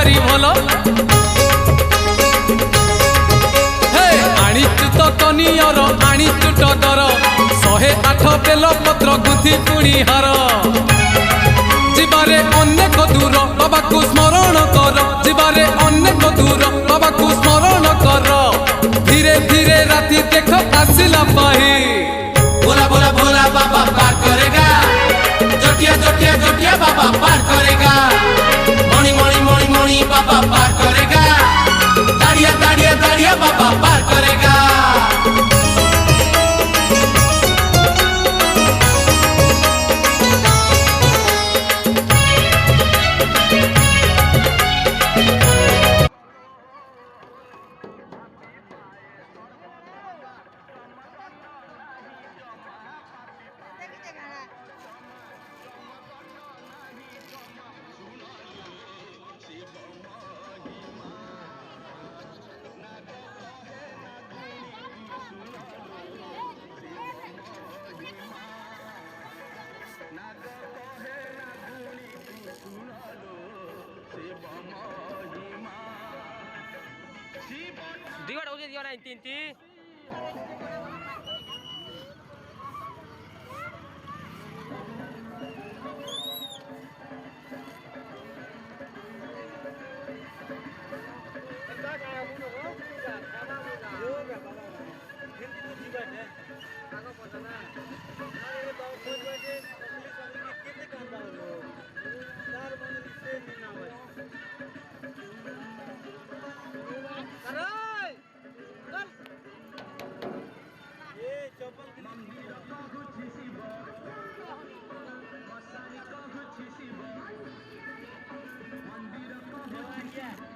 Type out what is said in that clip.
भारी भलो आनीचु तो कनियर आनीचु टगर 108 बेल पत्र गुथि पुणी हार जीवारे अनेक दूर बाबा को स्मरण कर जीवारे अनेक दूर बाबा को स्मरण कर धीरे धीरे राति देख आसिला पाही बोला बोला बोला बाबा पार करेगा जटिया जटिया जटिया बाबा पार करेगा मणि मणि मणि मणि बाबा पार करेगा दाड़िया दाड़िया दाड़िया बाबा पार करेगा दिवाड़ा हो गया दिवाड़ा तीन तीन Yeah.